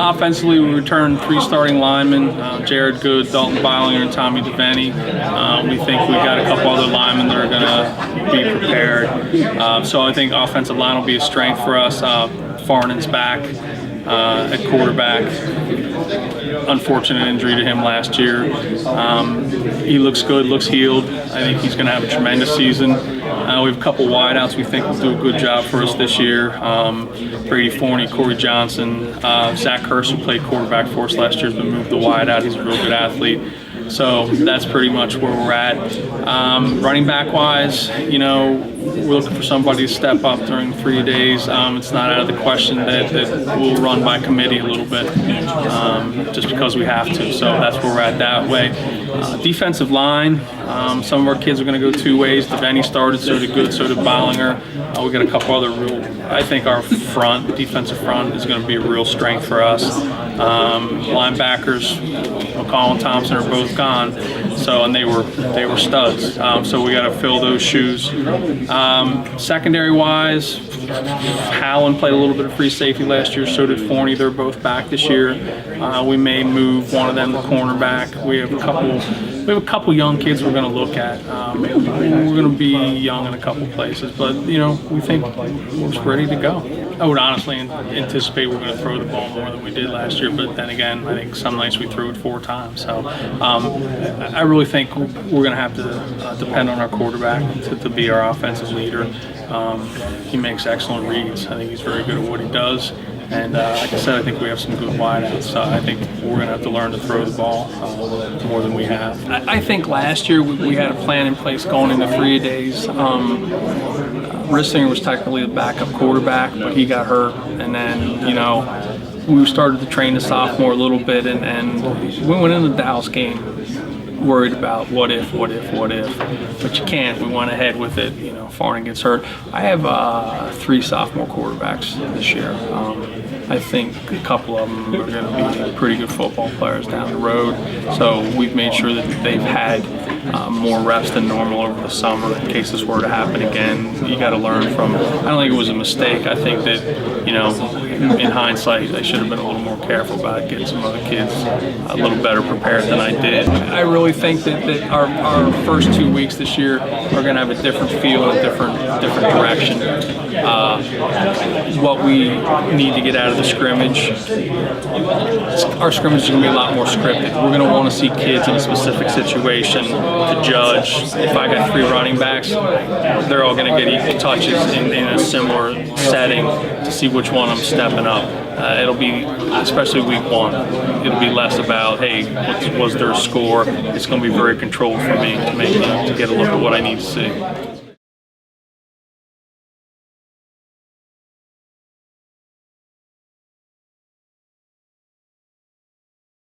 Offensively, we returned 3 starting linemen, Jared Good, Dalton Beilinger, and Tommy DeVenny. We think we got a couple other linemen that are going to be prepared. So I think offensive line will be a strength for us. Farnon's back at quarterback. Unfortunate injury to him last year. He looks good, looks healed. I think he's going to have a tremendous season. We have a couple wideouts we think will do a good job for us this year. Brady Forney, Corey Johnson, Zach Hurst, who played quarterback for us last year, has been moved to wideout. He's a real good athlete. So that's pretty much where we're at. Running back wise, you know, we're looking for somebody to step up during 3 days. It's not out of the question that we'll run by committee a little bit, just because we have to. So that's where we're at that way. Defensive line, some of our kids are going to go 2 ways. DeVenny started, so did Good, so did Bollinger. We got a couple other I think our defensive front is going to be a real strength for us. Linebackers, McCall and Thompson are both gone, so and they were studs. So we got to fill those shoes. Secondary wise, Howland played a little bit of free safety last year, so did Forney. They're both back this year. We may move one of them to cornerback. We have a couple young kids we're going to look at. We're going to be young in a couple places, but you know, we think we're ready to go. I would honestly anticipate we're going to throw the ball more than we did last year, but then again, I think some nights we threw it 4 times. So I really think we're going to have to depend on our quarterback to be our offensive leader. He makes excellent reads. I think he's very good at what he does. And like I said, I think we have some good wideouts. So I think we're going to have to learn to throw the ball more than we have. I think last year we had a plan in place going into 3 days. Rissinger was technically the backup quarterback, but he got hurt. And then, you know, we started to train the sophomore a little bit, and we went into the Dallas game worried about what if, but you can't. We went ahead with it. You know, Farnan gets hurt. I have 3 sophomore quarterbacks this year. I think a couple of them are going to be pretty good football players down the road. So we've made sure that they've had more reps than normal over the summer in case this were to happen again. You got to learn from. I don't think it was a mistake. I think that, you know, in hindsight, I should have been a little more careful about getting some other kids a little better prepared than I did. I really think that our first 2 weeks this year are going to have a different feel and a different direction. What we need to get out of the scrimmage, our scrimmage is going to be a lot more scripted. We're going to want to see kids in a specific situation to judge. If I got 3 running backs, they're all going to get equal touches in a similar setting to see which one I'm stepping up. It'll be, especially week 1, it'll be less about, hey, what was their score? It's going to be very controlled for me to get a look at what I need to see.